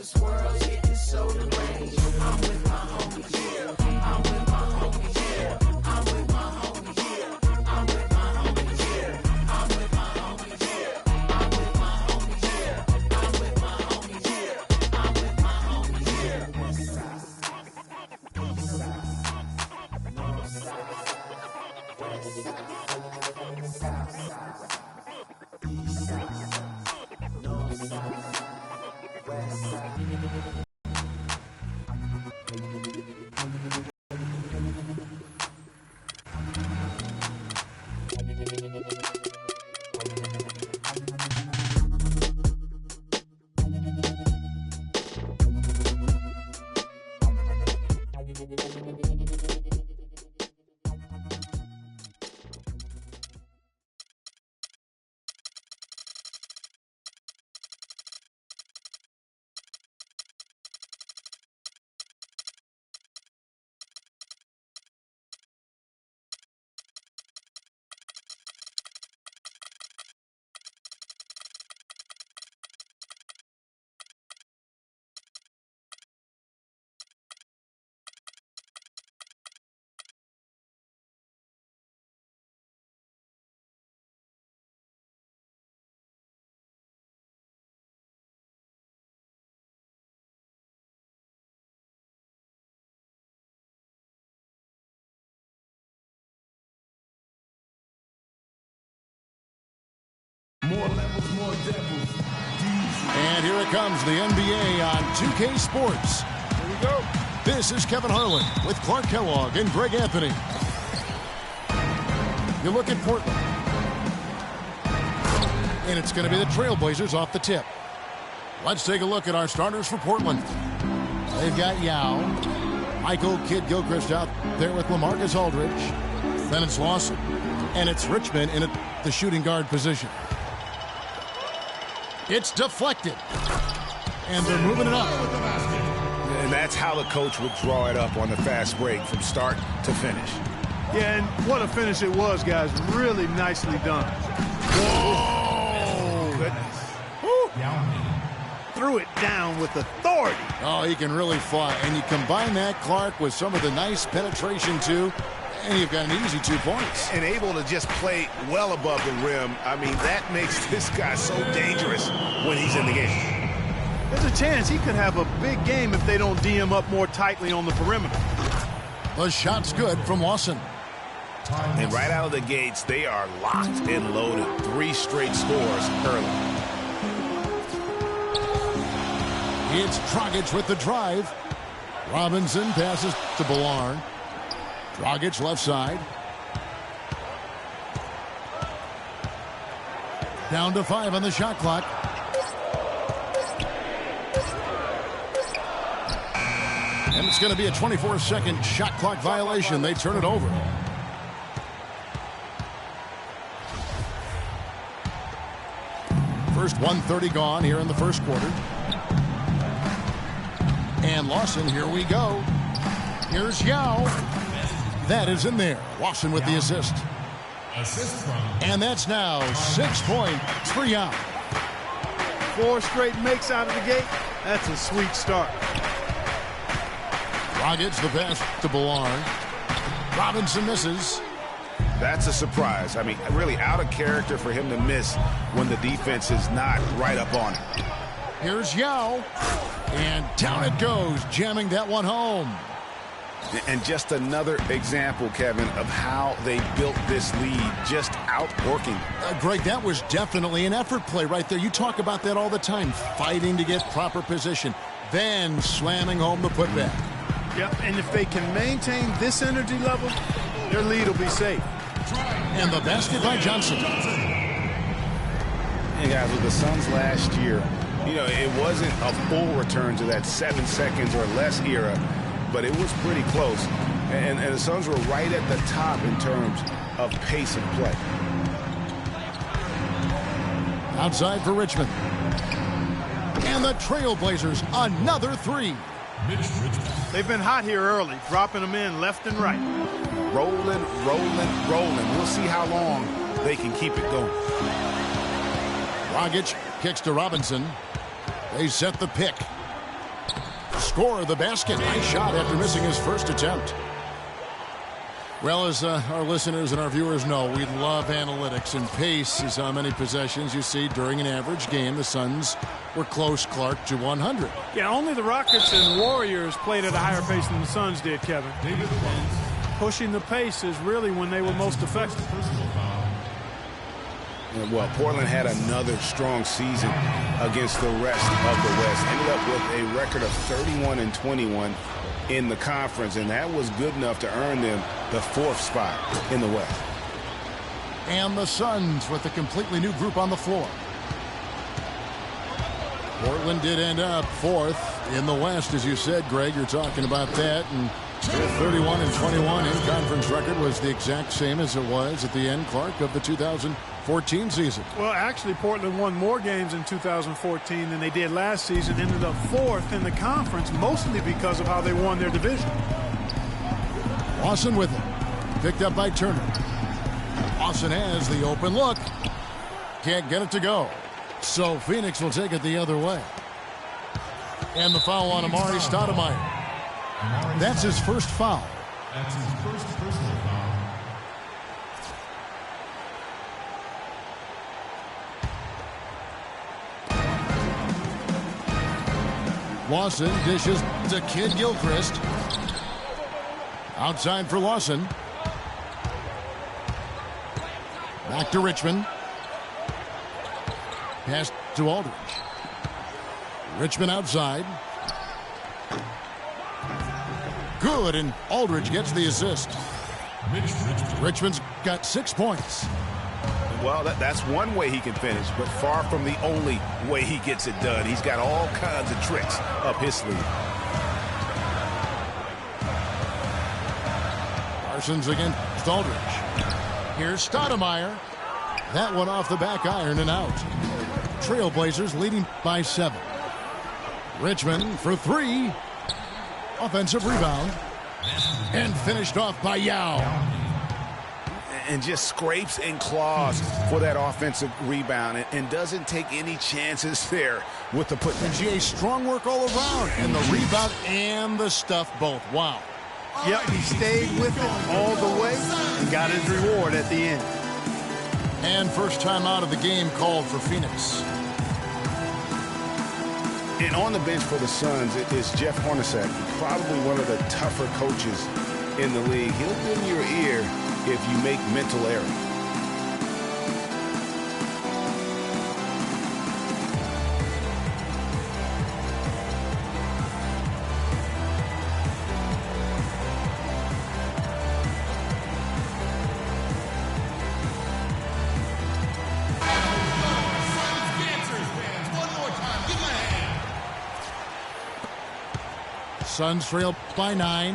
this world's getting so deranged. I'm with my homies, yeah. I'm with my homies, yeah. I'm with my homies, yeah. I'm with my homies, yeah. I'm with my homies, yeah. I'm with my homies, yeah. I'm with my homies, yeah. I'm with my homies, yeah. West side, east side, north side, west side, south side, east side, north side, west side. More levels, more devils. And here it comes, the NBA on 2K Sports. Here we go. This is Kevin Harlan with Clark Kellogg and Greg Anthony. You look at Portland. And it's going to be the Trailblazers off the tip. Let's take a look at our starters for Portland. They've got Yao, Michael Kidd-Gilchrist out there with LaMarcus Aldridge. Then it's Lawson. And it's Richmond in the shooting guard position. It's deflected. And they're moving it up. And that's how the coach would draw it up on the fast break from start to finish. Yeah, and what a finish it was, guys. Really nicely done. Whoa! Goodness. Woo. Threw it down with authority. Oh, he can really fly. And you combine that, Clark, with some of the nice penetration, too. And you've got an easy 2 points. And able to just play well above the rim. I mean, that makes this guy so dangerous when he's in the game. There's a chance he could have a big game if they don't D him up more tightly on the perimeter. The shot's good from Lawson. And right out of the gates, they are locked and loaded. 3 straight scores early. It's Dragic with the drive. Robinson passes to Ballard. Dragic left side. Down to 5 on the shot clock. And it's going to be a 24-second shot clock violation. They turn it over. First 1:30 gone here in the first quarter. And Lawson, here we go. Here's Yao. That is in there. Lawson with the assist. And that's now 6 points for Yao. 4 straight makes out of the gate. That's a sweet start. Dragic the pass to Ballard. Robinson misses. That's a surprise. I mean, really out of character for him to miss when the defense is not right up on him. Here's Yao. And down it goes, jamming that one home. And just another example, Kevin, of how they built this lead, just outworking. Greg, that was definitely an effort play right there. You talk about that all the time, fighting to get proper position, then slamming home the putback. Yep, and if they can maintain this energy level, their lead will be safe. And the basket by Johnson. Hey, guys, with the Suns last year, you know, it wasn't a full return to that 7 seconds or less era, but it was pretty close. And the Suns were right at the top in terms of pace of play. Outside for Richmond. And the Trailblazers, another 3. They've been hot here early, dropping them in left and right. Rolling, rolling, rolling. We'll see how long they can keep it going. Dragic kicks to Robinson. They set the pick. score the basket. Nice shot after missing his first attempt. Well, as our listeners and our viewers know, we love analytics, and pace is how many possessions you see during an average game. The Suns were close, Clark, to 100. Yeah, only the Rockets and Warriors played at a higher pace than the Suns did, Kevin. And pushing the pace is really when they were most effective. Well, Portland had another strong season against the rest of the West. Ended up with a record of 31-21 in the conference, and that was good enough to earn them the 4th spot in the West. And the Suns with a completely new group on the floor. Portland did end up 4th in the West, as you said, Greg. You're talking about that, and their 31-21 in-conference record was the exact same as it was at the end, Clark, of the 2014 season. Well, actually, Portland won more games in 2014 than they did last season. Ended up 4th in the conference, mostly because of how they won their division. Lawson with it. Picked up by Turner. Lawson has the open look. Can't get it to go. So Phoenix will take it the other way. And the foul on Amari Stoudemire. That's his first foul. That's his first personal foul. Lawson dishes to Kid Gilchrist. Outside for Lawson. Back to Richmond. Pass to Aldridge. Richmond outside. Good, and Aldridge gets the assist. Richmond's got 6 points. Well, that's one way he can finish, but far from the only way he gets it done. He's got all kinds of tricks up his sleeve. Parsons against Aldridge. Here's Stoudemire. That one off the back iron and out. Trailblazers leading by 7. Richmond for 3. Offensive rebound. And finished off by Yao. And just scrapes and claws for that offensive rebound and doesn't take any chances there with the putback. GA, strong work all around. And the rebound and the stuff both. Wow. Yep, he stayed with it all the way and got his reward at the end. And first time out of the game called for Phoenix. And on the bench for the Suns, it is Jeff Hornacek, probably one of the tougher coaches in the league. He'll bend your ear if you make mental errors. Suns trail by 9.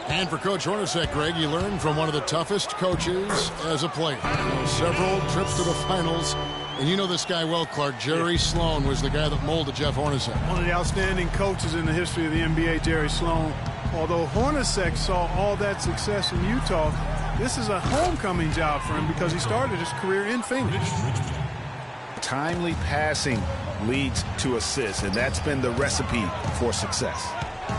And for Coach Hornacek, Greg, you learned from one of the toughest coaches as a player. Several trips to the finals. And you know this guy well, Clark. Jerry Sloan was the guy that molded Jeff Hornacek. One of the outstanding coaches in the history of the NBA, Jerry Sloan. Although Hornacek saw all that success in Utah, this is a homecoming job for him because he started his career in Phoenix. Timely passing leads to assists, and that's been the recipe for success.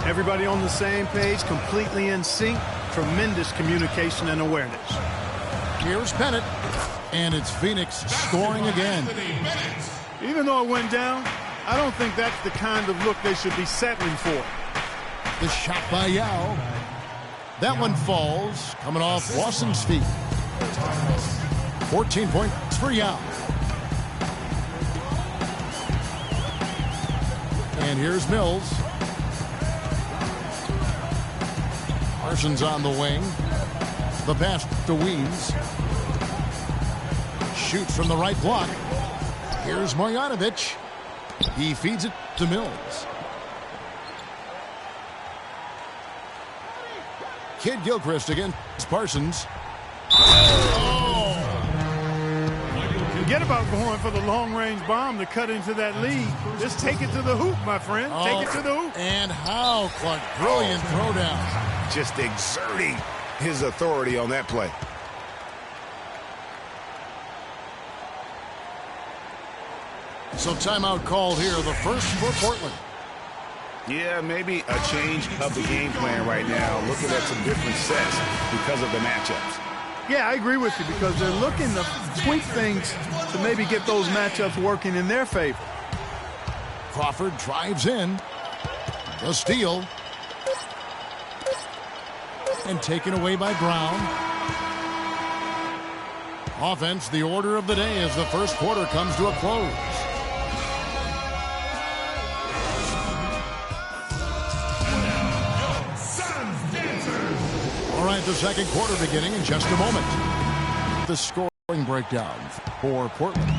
Everybody on the same page, completely in sync, tremendous communication and awareness. Here's Bennett, and it's Phoenix scoring again. Even though it went down, I don't think that's the kind of look they should be settling for. The shot by Yao. That one falls, coming off Lawson's feet. 14 points for Yao. And here's Mills. Parsons on the wing. The pass to Weems. Shoots from the right block. Here's Marjanovic. He feeds it to Mills. Kid Gilchrist against Parsons. Forget about going for the long-range bomb to cut into that lead. Just take it to the hoop, my friend. Take it to the hoop. And how, Clark. Brilliant throwdown. Just exerting his authority on that play. So timeout called here, the first for Portland. Yeah, maybe a change of the game plan right now, looking at some different sets because of the matchups. Yeah, I agree with you because they're looking to tweak things to maybe get those matchups working in their favor. Crawford drives in. The steal. And taken away by Brown. Offense, the order of the day as the first quarter comes to a close. All right, the second quarter beginning in just a moment. The scoring breakdown for Portland.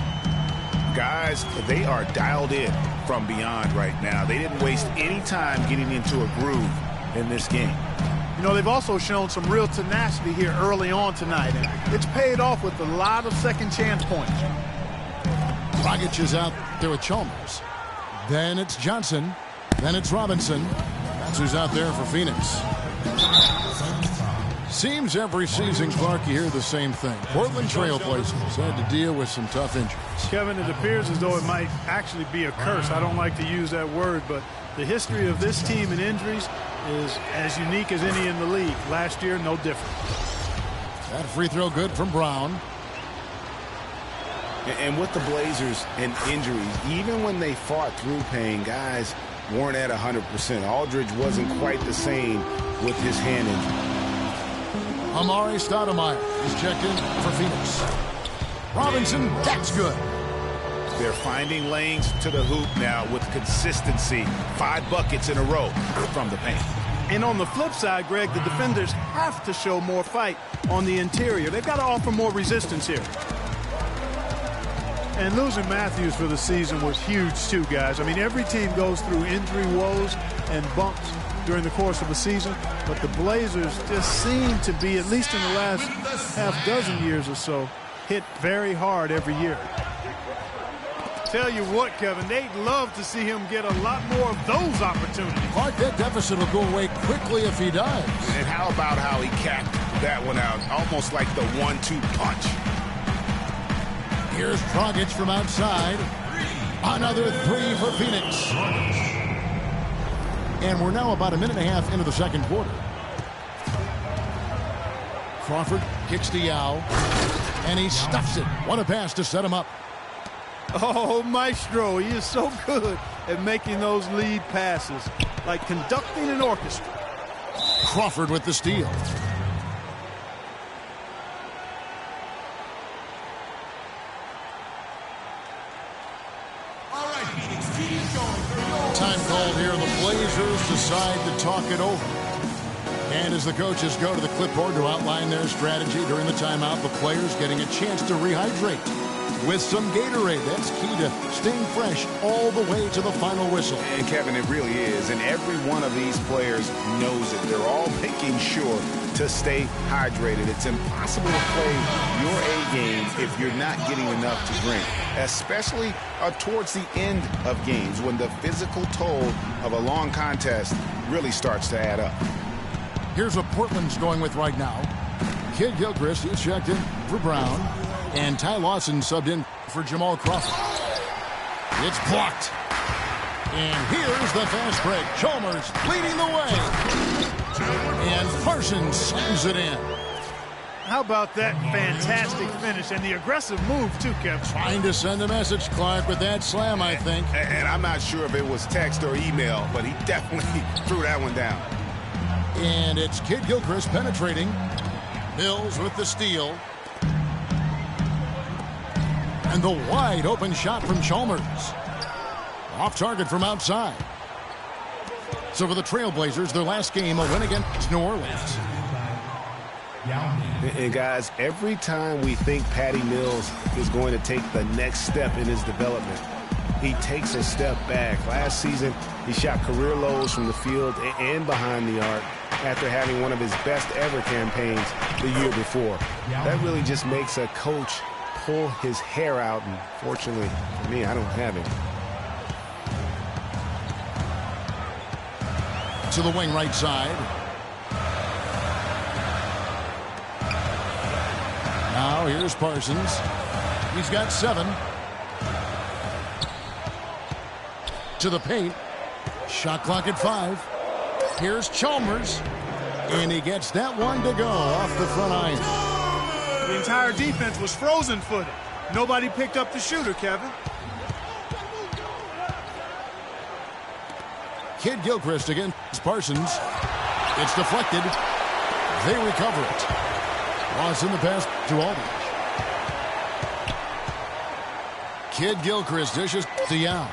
Guys, they are dialed in from beyond right now. They didn't waste any time getting into a groove in this game. You know, they've also shown some real tenacity here early on tonight, and it's paid off with a lot of second chance points. Dragic is out there with Chalmers. Then it's Johnson. Then it's Robinson. That's who's out there for Phoenix. Seems every season, Clark, you hear the same thing. Portland Trailblazers had to deal with some tough injuries. Kevin, it appears as though it might actually be a curse. I don't like to use that word, but the history of this team and injuries is as unique as any in the league. Last year, no different. That free throw good from Brown. And with the Blazers and injuries, even when they fought through pain, guys weren't at 100%. Aldridge wasn't quite the same with his hand injury. Amari Stoudemire is checked in for Phoenix. Robinson, that's good. They're finding lanes to the hoop now with consistency. 5 buckets in a row from the paint. And on the flip side, Greg, the defenders have to show more fight on the interior. They've got to offer more resistance here. And losing Matthews for the season was huge too, guys. I mean, every team goes through injury woes and bumps during the course of a season, but the Blazers just seem to be, at least in the last half dozen years or so, hit very hard every year. Tell you what, Kevin, they'd love to see him get a lot more of those opportunities. Clark, that deficit will go away quickly if he does. And how about how he capped that one out, almost like the 1-2 punch. Here's Dragic from outside. Another 3 for Phoenix. And we're now about a minute and a half into the second quarter. Crawford kicks to Yao. And he stuffs it. What a pass to set him up. Oh, Maestro, he is so good at making those lead passes, like conducting an orchestra. Crawford with the steal. Time called here. The Blazers decide to talk it over. And as the coaches go to the clipboard to outline their strategy during the timeout, the players getting a chance to rehydrate with some Gatorade. That's key to staying fresh all the way to the final whistle. And Kevin, it really is. And every one of these players knows it. They're all making sure to stay hydrated. It's impossible to play your A game if you're not getting enough to drink, especially towards the end of games when the physical toll of a long contest really starts to add up. Here's what Portland's going with right now. Kid Gilchrist is checked in for Brown. And Ty Lawson subbed in for Jamal Crawford. It's blocked. And here's the fast break. Chalmers leading the way. And Parsons slams it in. How about that fantastic finish and the aggressive move, too, Kevin? Trying to send a message, Clark, with that slam, I think. And I'm not sure if it was text or email, but he definitely threw that one down. And it's Kid Gilchrist penetrating. Mills with the steal. And the wide open shot from Chalmers. Off target from outside. So for the Trailblazers, their last game, a win against New Orleans. And guys, every time we think Patty Mills is going to take the next step in his development, he takes a step back. Last season, he shot career lows from the field and behind the arc after having one of his best ever campaigns the year before. That really just makes a coach pull his hair out, and fortunately for me, I don't have it. To the wing right side. Now here's Parsons. He's got 7. To the paint. Shot clock at 5. Here's Chalmers. And he gets that one to go off the front iron. The entire defense was frozen-footed. Nobody picked up the shooter, Kevin. Kid Gilchrist against Parsons. It's deflected. They recover it. Loss in the pass to Aldridge. Kid Gilchrist dishes to Yao.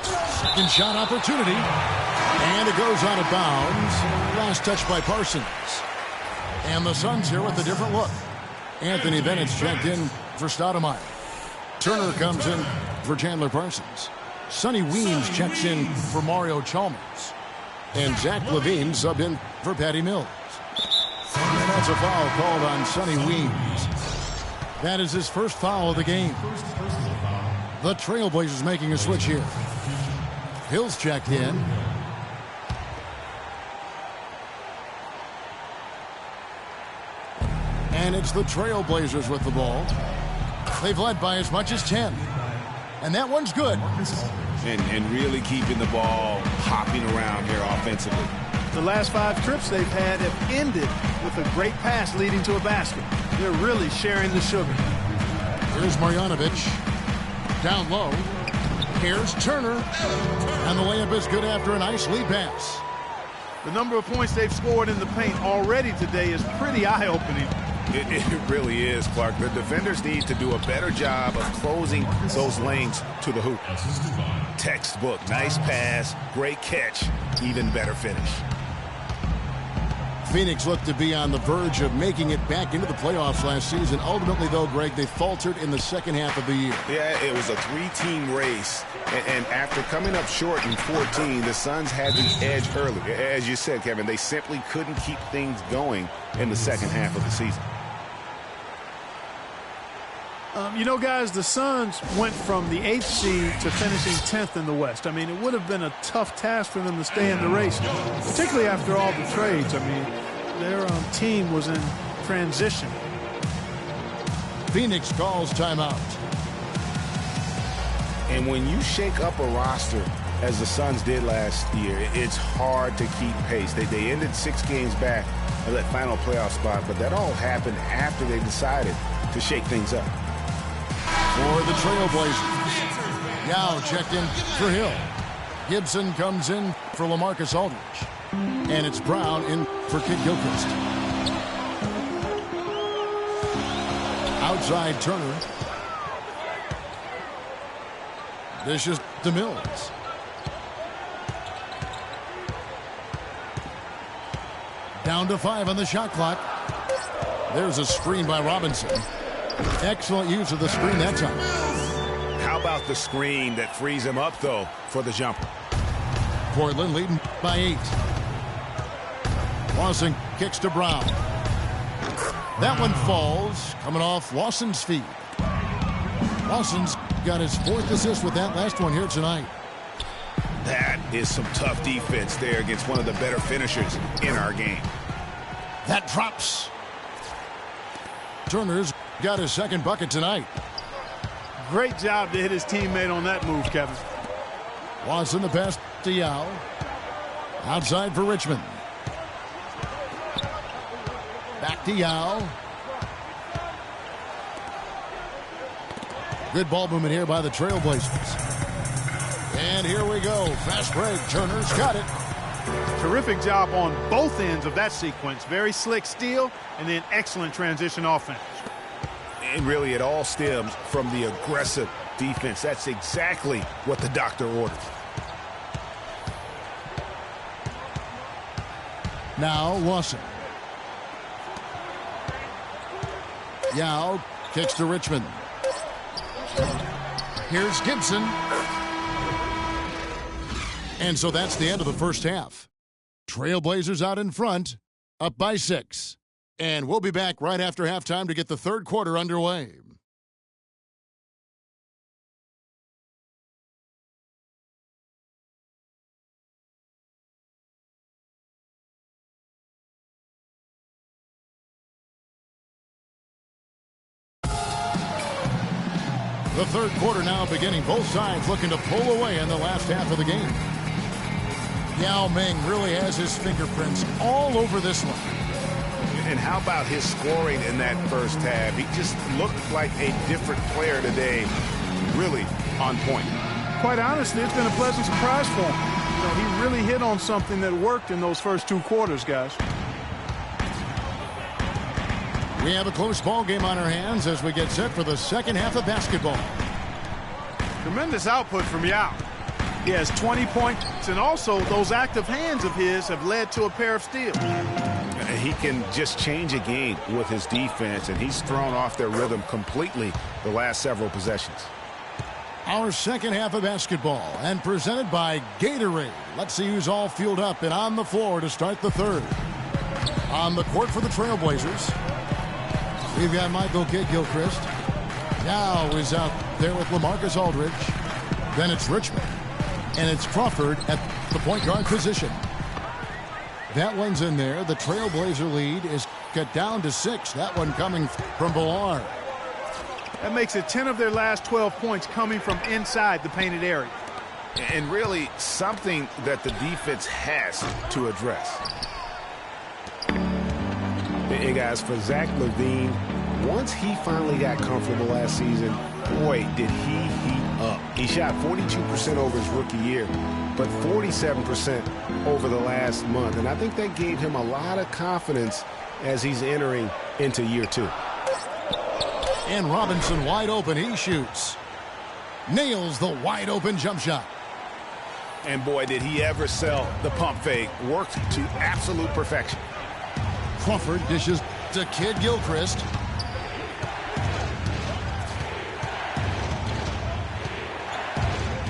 Second shot opportunity. And it goes out of bounds. Last touch by Parsons. And the Suns here with a different look. Anthony Bennett's checked in for Stoudemire. Turner comes in for Chandler Parsons. Sonny Weems checks in for Mario Chalmers. And Zach LaVine subbed in for Patty Mills. And that's a foul called on Sonny Weems. That is his first foul of the game. The Trailblazers making a switch here. Hill's checked in. And it's the Trailblazers with the ball. They've led by as much as 10. And that one's good. And really keeping the ball hopping around here offensively. The last 5 trips they've had have ended with a great pass leading to a basket. They're really sharing the sugar. Here's Marjanovic. Down low. Here's Turner. And the layup is good after a nice lead pass. The number of points they've scored in the paint already today is pretty eye-opening. It really is, Clark. The defenders need to do a better job of closing those lanes to the hoop. Textbook. Nice pass. Great catch. Even better finish. Phoenix looked to be on the verge of making it back into the playoffs last season. Ultimately, though, Greg, they faltered in the second half of the year. Yeah, it was a 3-team race. And after coming up short in 14, the Suns had the edge early. As you said, Kevin, they simply couldn't keep things going in the second half of the season. You know, guys, the Suns went from the 8th seed to finishing 10th in the West. I mean, it would have been a tough task for them to stay in the race, particularly after all the trades. I mean, their team was in transition. Phoenix calls timeout. And when you shake up a roster, as the Suns did last year, it's hard to keep pace. They ended 6 games back of that final playoff spot, but that all happened after they decided to shake things up. For the Trailblazers, Yao checked in for Hill. Gibson comes in for LaMarcus Aldridge. And it's Brown in for Kid Gilchrist. Outside Turner. Dishes to Mills. Down to 5 on the shot clock. There's a screen by Robinson. Excellent use of the screen that time. How about the screen that frees him up, though, for the jumper? Portland leading by 8. Lawson kicks to Brown. That one falls, coming off Lawson's feet. Lawson's got his 4th assist with that last one here tonight. That is some tough defense there against one of the better finishers in our game. That drops. Turner's got his 2nd bucket tonight. Great job to hit his teammate on that move, Kevin. Lawson the pass to Yao. Outside for Richmond. Back to Yao. Good ball movement here by the Trailblazers. And here we go. Fast break. Turner's got it. Terrific job on both ends of that sequence. Very slick steal and then excellent transition offense. And really, it all stems from the aggressive defense. That's exactly what the doctor ordered. Now Lawson. Yao kicks to Richmond. Here's Gibson. And so that's the end of the first half. Trailblazers out in front, up by 6. And we'll be back right after halftime to get the 3rd quarter underway. The 3rd quarter now beginning. Both sides looking to pull away in the last half of the game. Yao Ming really has his fingerprints all over this one. And how about his scoring in that first half? He just looked like a different player today, really on point. Quite honestly, it's been a pleasant surprise for him. You know, he really hit on something that worked in those first 2 quarters, guys. We have a close ball game on our hands as we get set for the second half of basketball. Tremendous output from Yao. He has 20 points, and also those active hands of his have led to a pair of steals. He can just change a game with his defense, and he's thrown off their rhythm completely the last several possessions. Our second half of basketball, and presented by Gatorade. Let's see who's all fueled up and on the floor to start the third. On the court for the Trailblazers, we've got Michael Kidd-Gilchrist. Now is out there with LaMarcus Aldridge. Then it's Richmond. And it's Crawford at the point guard position. That one's in there. The Trailblazer lead is cut down to 6. That one coming from Villar. That makes it 10 of their last 12 points coming from inside the painted area. And really something that the defense has to address. Hey guys, for Zach LaVine, once he finally got comfortable last season, boy, did he heat up. He shot 42% over his rookie year, but 47% over the last month. And I think that gave him a lot of confidence as he's entering into year 2. And Robinson wide open. He shoots. Nails the wide open jump shot. And boy, did he ever sell the pump fake. Worked to absolute perfection. Crawford dishes to Kidd-Gilchrist.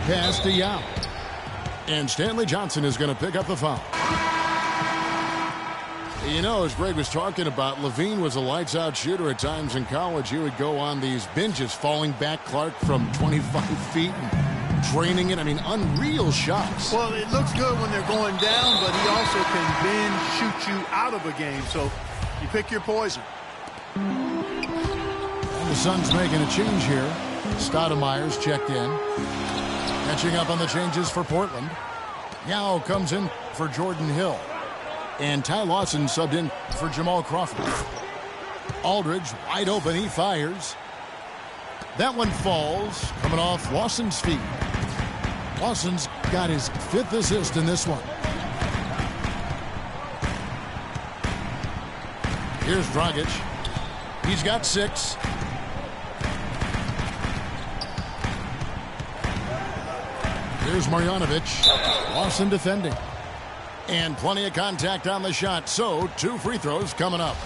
Pass to Yao. And Stanley Johnson is going to pick up the foul. You know, as Greg was talking about, LaVine was a lights-out shooter at times in college. He would go on these binges, falling back Clark from 25 feet and draining it. I mean, unreal shots. Well, it looks good when they're going down, but he also can then shoot you out of a game. So you pick your poison. And the Suns making a change here. Stoudemire's checked in. Catching up on the changes for Portland. Yao comes in for Jordan Hill. And Ty Lawson subbed in for Jamal Crawford. Aldridge wide open. He fires. That one falls. Coming off Lawson's feet. Lawson's got his 5th assist in this one. Here's Dragic. He's got 6. Here's Marjanovic. Lawson defending. And plenty of contact on the shot. So 2 free throws coming up.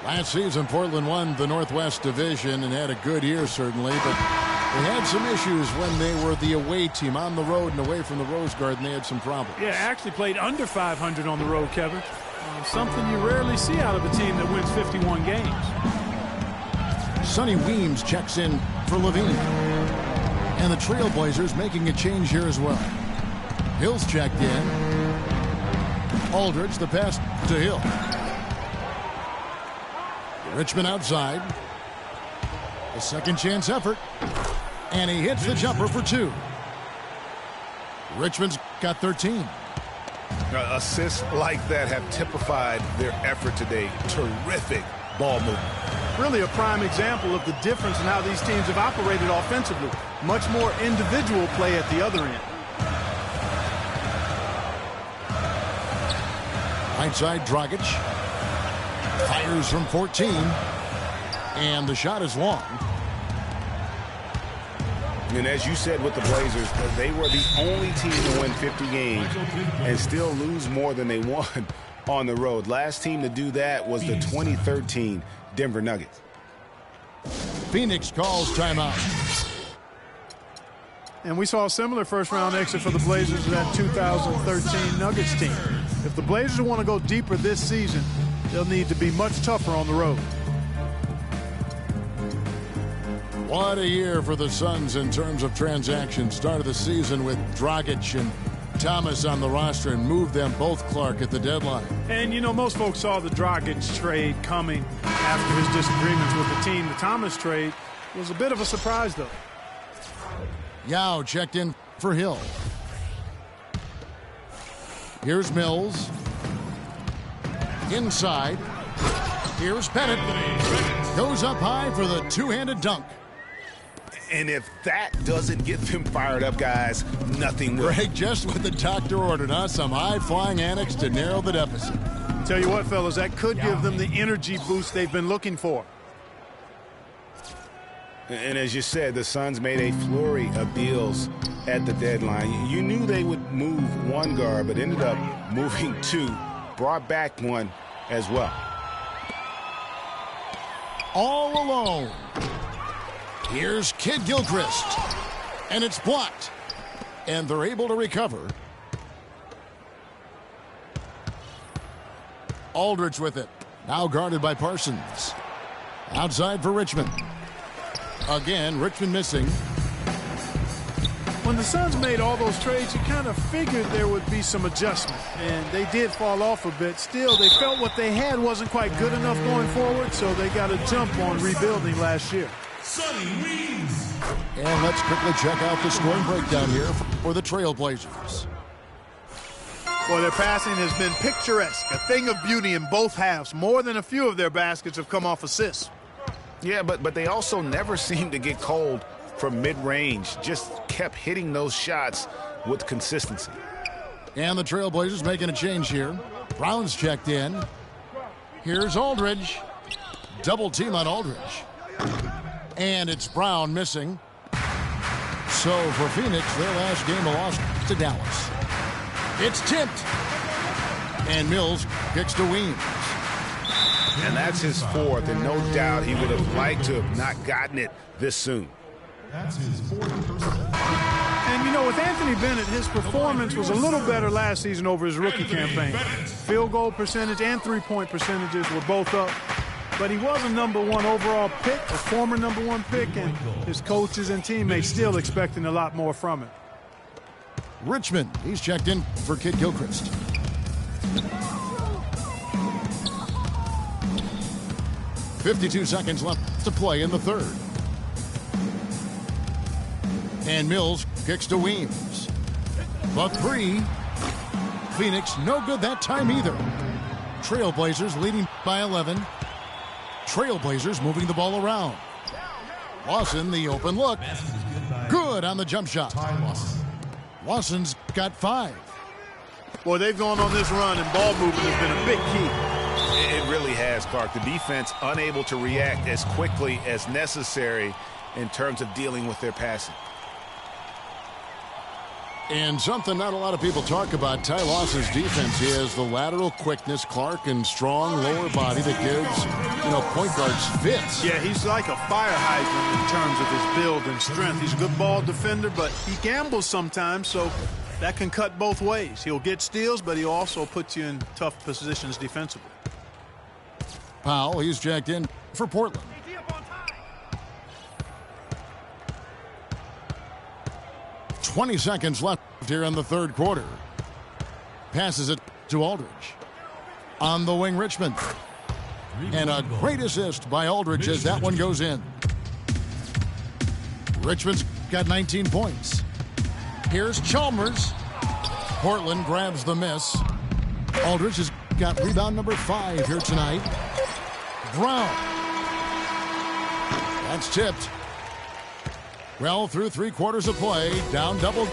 Last season, Portland won the Northwest Division and had a good year, certainly. But they had some issues when they were the away team on the road and away from the Rose Garden. They had some problems. Yeah, actually played under 500 on the road, Kevin. Something you rarely see out of a team that wins 51 games. Sonny Weems checks in for LaVine. And the Trailblazers making a change here as well. Hill's checked in. Aldridge, the pass to Hill. Richmond outside. A second chance effort. And he hits the jumper for 2. Richmond's got 13. Assists like that have typified their effort today. Terrific ball movement. Really a prime example of the difference in how these teams have operated offensively. Much more individual play at the other end. Right side, Dragic. Fires from 14. And the shot is long. And as you said with the Blazers, they were the only team to win 50 games and still lose more than they won on the road. Last team to do that was the 2013 Denver Nuggets. Phoenix calls timeout. And we saw a similar first-round exit for the Blazers in that 2013 Nuggets team. If the Blazers want to go deeper this season, they'll need to be much tougher on the road. What a year for the Suns in terms of transactions. Started the season with Dragic and Thomas on the roster and moved them both, Clark, at the deadline. And, you know, most folks saw the Dragic trade coming after his disagreements with the team. The Thomas trade was a bit of a surprise, though. Yao checked in for Hill. Here's Mills. Inside. Here's Bennett. Goes up high for the two-handed dunk. And if that doesn't get them fired up, guys, nothing will. Greg, just what the doctor ordered, huh? Some high-flying annex to narrow the deficit. Tell you what, fellas, that could give them the energy boost they've been looking for. And as you said, the Suns made a flurry of deals at the deadline. You knew they would move one guard, but ended up moving two. Brought back one as well. All alone. Here's Kid Gilchrist. And it's blocked. And they're able to recover. Aldridge with it. Now guarded by Parsons. Outside for Richmond. Again, Richmond missing. When the Suns made all those trades, you kind of figured there would be some adjustment. And they did fall off a bit. Still, they felt what they had wasn't quite good enough going forward, so they got a jump on rebuilding last year. And let's quickly check out the scoring breakdown here for the Trailblazers. Well, their passing has been picturesque, a thing of beauty in both halves. More than a few of their baskets have come off assists. Yeah, but they also never seem to get cold from mid-range. Just kept hitting those shots with consistency. And the Trailblazers making a change here. Brown's checked in. Here's Aldridge. Double team on Aldridge. And it's Brown missing. So for Phoenix, their last game of loss to Dallas. It's tipped. And Mills kicks to Weems. And that's his fourth, and no doubt he would have liked to have not gotten it this soon. That's his fourth personal. And, you know, with Anthony Bennett, his performance was a little better last season over his rookie campaign. Field goal percentage and three-point percentages were both up. But he was a #1 overall pick, a former #1 pick, and his coaches and teammates still expecting a lot more from him. Richmond, he's checked in for Kid Gilchrist. .52 seconds left to play in the third. And Mills kicks to Weems. The three. Phoenix no good that time either. Trailblazers leading by 11. Trailblazers moving the ball around. Lawson, the open look. Good on the jump shot. Lawson's got 5. Boy, they've gone on this run, and ball movement has been a big key. It really has, Clark. The defense unable to react as quickly as necessary in terms of dealing with their passing. And something not a lot of people talk about, Ty Lawson's defense. He has the lateral quickness, Clark, and strong lower body that gives, point guards fits. Yeah, he's like a fire hydrant in terms of his build and strength. He's a good ball defender, but he gambles sometimes, so that can cut both ways. He'll get steals, but he'll also put you in tough positions defensively. Powell, he's jacked in for Portland. 20 seconds left here in the third quarter. Passes it to Aldridge. On the wing, Richmond. And a great assist by Aldridge as that one goes in. Richmond's got 19 points. Here's Chalmers. Portland grabs the miss. Aldridge has got rebound number 5 here tonight. Brown. That's tipped. Well, through 3 quarters of play, down double.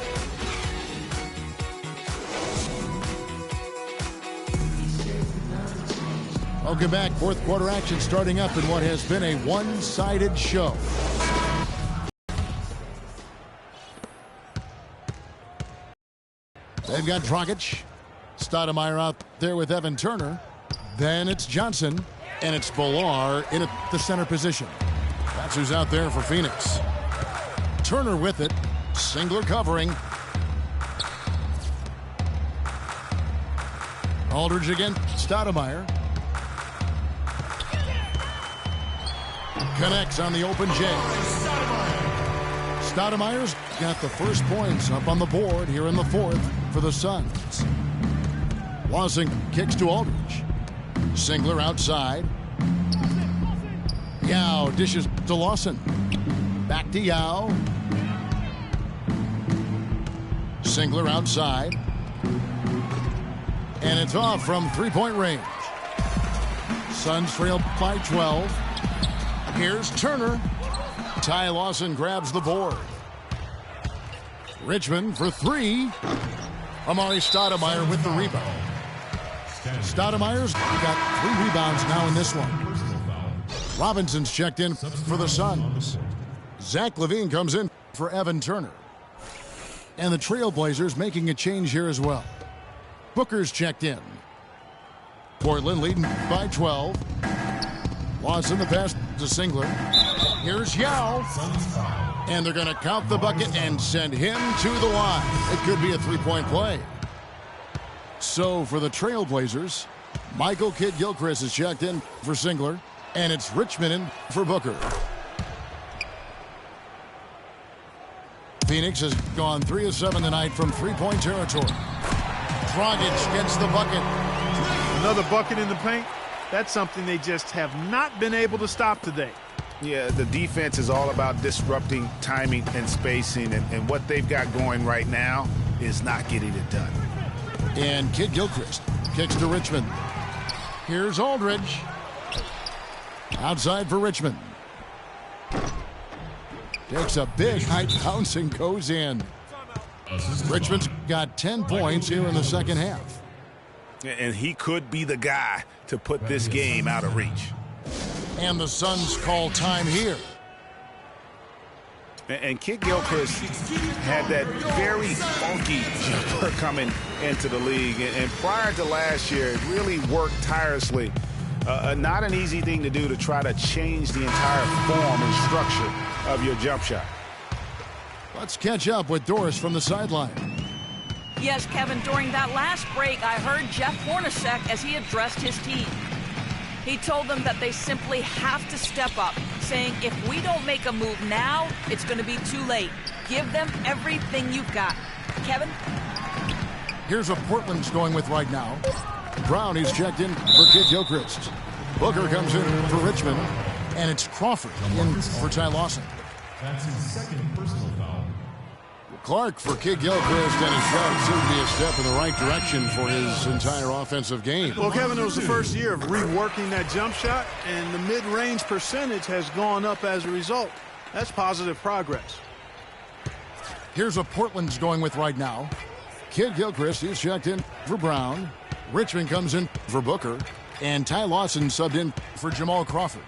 Welcome back. Fourth quarter action starting up in what has been a one-sided show. They've got Dragic. Stoudemire out there with Evan Turner. Then it's Johnson. And it's Villar in at the center position. That's who's out there for Phoenix. Turner with it. Singler covering. Aldridge again. Stoudemire. Connects on the open J. Stoudemire's got the first points up on the board here in the fourth for the Suns. Lawson kicks to Aldridge. Singler outside. Yao dishes to Lawson. Back to Yao. Singler outside. And it's off from three-point range. Suns trail by 12. Here's Turner. Ty Lawson grabs the board. Richmond for three. Amari Stoudemire with the rebound. Stoudemire's got 3 rebounds now in this one. Robinson's checked in for the Suns. Zach LaVine comes in for Evan Turner. And the Trailblazers making a change here as well. Booker's checked in. Portland leading by 12. Lawson the pass to Singler. Here's Yao. And they're going to count the bucket and send him to the line. It could be a three-point play. So for the Trailblazers, Michael Kidd-Gilchrist is checked in for Singler. And it's Richmond in for Booker. Phoenix has gone 3 of 7 tonight from three-point territory. Dragic gets the bucket. Another bucket in the paint. That's something they just have not been able to stop today. Yeah, the defense is all about disrupting timing and spacing, and what they've got going right now is not getting it done. And Kidd-Gilchrist kicks to Richmond. Here's Aldridge. Outside for Richmond. Takes a big height bounce and goes in. Richmond's got 10 points here in the second half. And he could be the guy to put this game out of reach. And the Suns call time here. And Kidd-Gilchrist had that very funky jumper coming into the league. And prior to last year, it really worked tirelessly. Not an easy thing to do to try to change the entire form and structure of your jump shot. Let's catch up with Doris from the sideline. Yes, Kevin, during that last break, I heard Jeff Hornacek as he addressed his team. He told them that they simply have to step up, saying if we don't make a move now, it's going to be too late. Give them everything you've got. Kevin? Here's what Portland's going with right now. Brown is checked in for Kidd-Gilchrist. Booker comes in for Richmond. And it's Crawford in for Ty Lawson. That's his second personal foul. Clark for Kidd-Gilchrist, and his shot seemed to be a step in the right direction for his entire offensive game. Well, Kevin, it was the first year of reworking that jump shot, and the mid-range percentage has gone up as a result. That's positive progress. Here's what Portland's going with right now. Kidd-Gilchrist is checked in for Brown. Richmond comes in for Booker. And Ty Lawson subbed in for Jamal Crawford.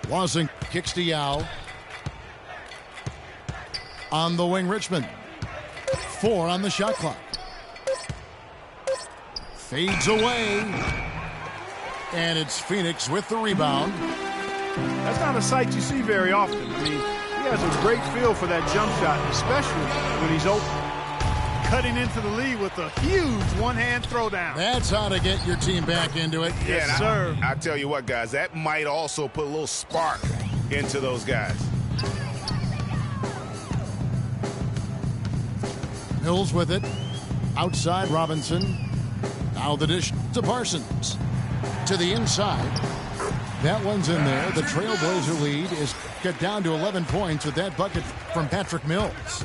Lawson kicks to Yao. On the wing, Richmond. 4 on the shot clock. Fades away. And it's Phoenix with the rebound. That's not a sight you see very often. I mean, he has a great feel for that jump shot, especially when he's open. Cutting into the lead with a huge one-hand throwdown. That's how to get your team back into it. Yes, sir. I tell you what, guys, that might also put a little spark into those guys. Mills with it. Outside, Robinson. Now the dish to Parsons. To the inside. That one's in there. The Trailblazer lead is cut down to 11 points with that bucket from Patrick Mills.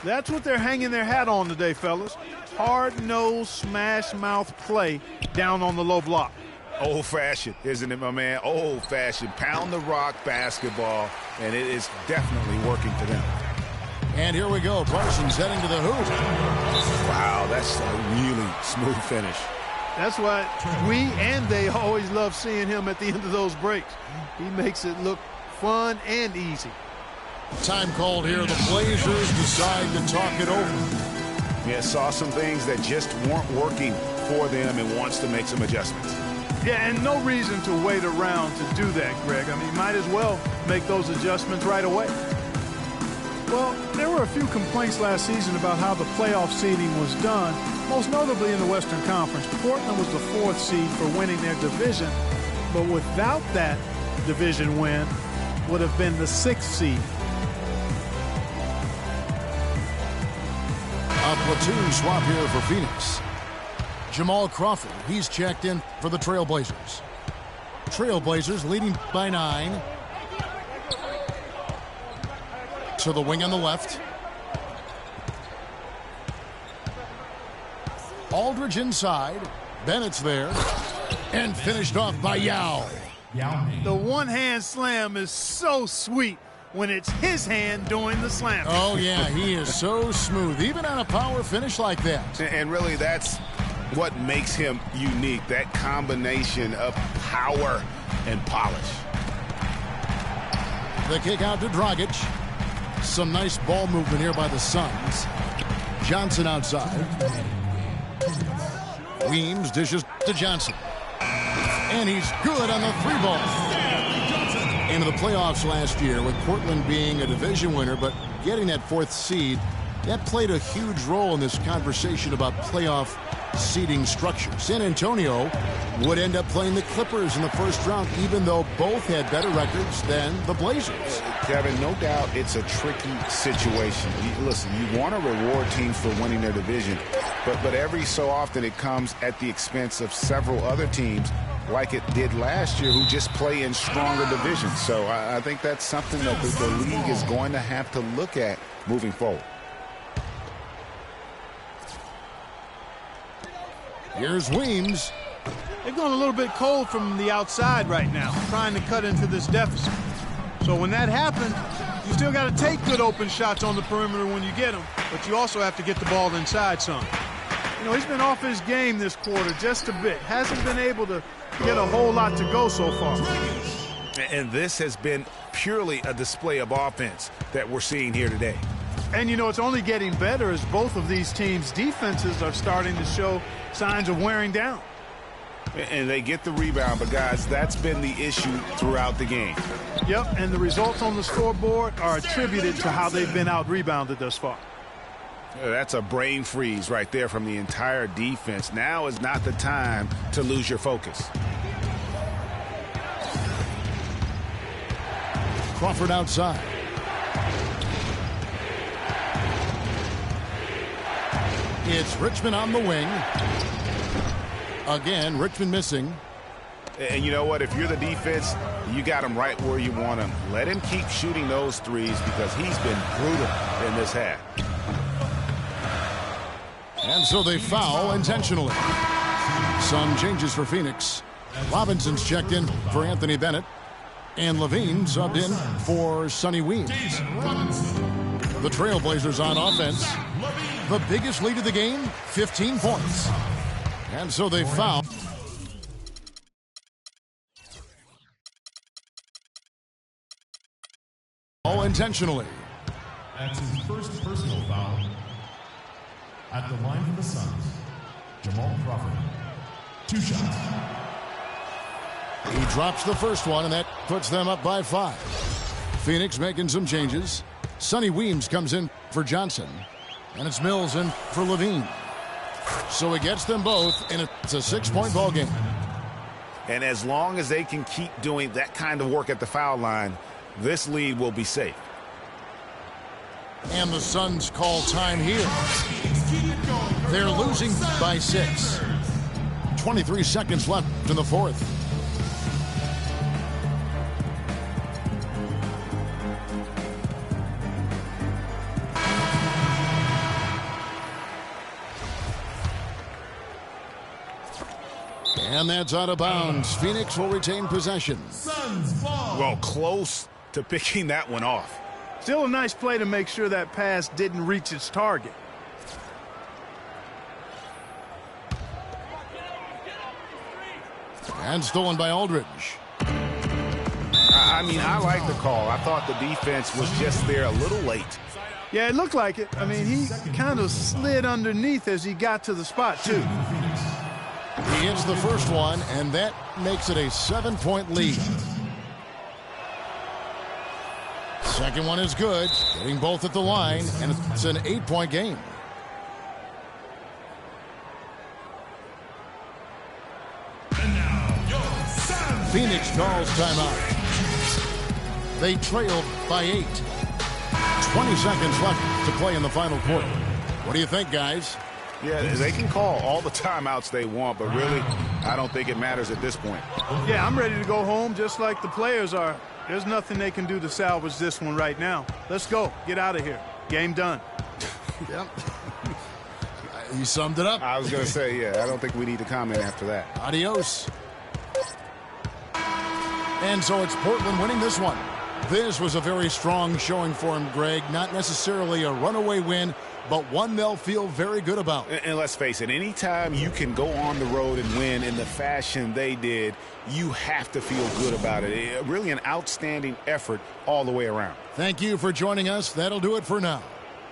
That's what they're hanging their hat on today, fellas. Hard-nosed, smash-mouth play down on the low block. Old-fashioned, isn't it, my man? Old-fashioned. Pound the rock basketball, and it is definitely working for them. And here we go. Parsons heading to the hoop. Wow, that's a really smooth finish. That's why we and they always love seeing him at the end of those breaks. He makes it look fun and easy. Time called here. The Blazers decide to talk it over. Yeah, saw some things that just weren't working for them and wants to make some adjustments. Yeah, and no reason to wait around to do that, Greg. I mean, might as well make those adjustments right away. Well, there were a few complaints last season about how the playoff seeding was done, most notably in the Western Conference. Portland was the 4th seed for winning their division, but without that division win, would have been the 6th seed. A platoon swap here for Phoenix. Jamal Crawford, he's checked in for the Trailblazers. Trailblazers leading by 9. To the wing on the left. Aldridge inside. Bennett's there. And finished off by Yao. The one-hand slam is so sweet when it's his hand doing the slam. Oh, yeah, he is so smooth, even on a power finish like that. And really, that's what makes him unique, that combination of power and polish. The kick out to Dragic. Some nice ball movement here by the Suns. Johnson outside. Weems dishes to Johnson. And he's good on the three ball. Into the playoffs last year with Portland being a division winner, but getting that fourth seed, that played a huge role in this conversation about playoff seeding structure. San Antonio would end up playing the Clippers in the first round, even though both had better records than the Blazers. Kevin, no doubt it's a tricky situation. Listen, you want to reward teams for winning their division, but every so often it comes at the expense of several other teams like it did last year who just play in stronger divisions. So I think that's something that the league is going to have to look at moving forward. Here's Weems. They're going a little bit cold from the outside right now, trying to cut into this deficit. So when that happens, you still got to take good open shots on the perimeter when you get them, but you also have to get the ball inside some. You know, he's been off his game this quarter just a bit. Hasn't been able to get a whole lot to go so far. And this has been purely a display of offense that we're seeing here today. And, you know, it's only getting better as both of these teams' defenses are starting to show signs of wearing down. And they get the rebound, but, guys, that's been the issue throughout the game. Yep, and the results on the scoreboard are attributed to how they've been out-rebounded thus far. That's a brain freeze right there from the entire defense. Now is not the time to lose your focus. Crawford outside. It's Richmond on the wing. Again, Richmond missing. And you know what? If you're the defense, you got him right where you want him. Let him keep shooting those threes because he's been brutal in this half. And so they foul intentionally. Some changes for Phoenix. Robinson's checked in for Anthony Bennett. And Levine subbed in for Sonny Weems. The Trailblazers on offense. The biggest lead of the game, 15 points. And so they foul. All intentionally. That's his first personal foul. At the line for the Suns, Jamal Crawford. 2 shots. He drops the first one, and that puts them up by 5. Phoenix making some changes. Sonny Weems comes in for Johnson. And it's Mills in for Levine. So it gets them both, and it's a 6-point ball game. And as long as they can keep doing that kind of work at the foul line, this lead will be safe. And the Suns call time here. They're losing by 6. 23 seconds left in the fourth. And that's out of bounds. Phoenix will retain possession. Well, close to picking that one off. Still a nice play to make sure that pass didn't reach its target. And stolen by Aldridge. I mean, I like the call. I thought the defense was just there a little late. Yeah, it looked like it. I mean, he kind of slid underneath as he got to the spot, too. He hits the first one, and that makes it a 7-point lead. Second one is good, getting both at the line, and it's an 8-point game. Phoenix calls timeout. They trailed by 8. 20 seconds left to play in the final quarter. What do you think, guys? Yeah, they can call all the timeouts they want, but really, I don't think it matters at this point. Yeah, I'm ready to go home just like the players are. There's nothing they can do to salvage this one right now. Let's go. Get out of here. Game done. Yep. He summed it up. I was going to say, yeah, I don't think we need to comment after that. Adios. And so it's Portland winning this one. This was a very strong showing for him, Greg. Not necessarily a runaway win, but one they'll feel very good about. And let's face it, anytime you can go on the road and win in the fashion they did, you have to feel good about it. Really an outstanding effort all the way around. Thank you for joining us. That'll do it for now.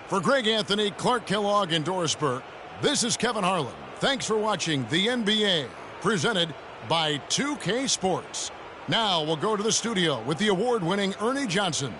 For Greg Anthony, Clark Kellogg, and Doris Burke, this is Kevin Harlan. Thanks for watching the NBA, presented by 2K Sports. Now we'll go to the studio with the award-winning Ernie Johnson.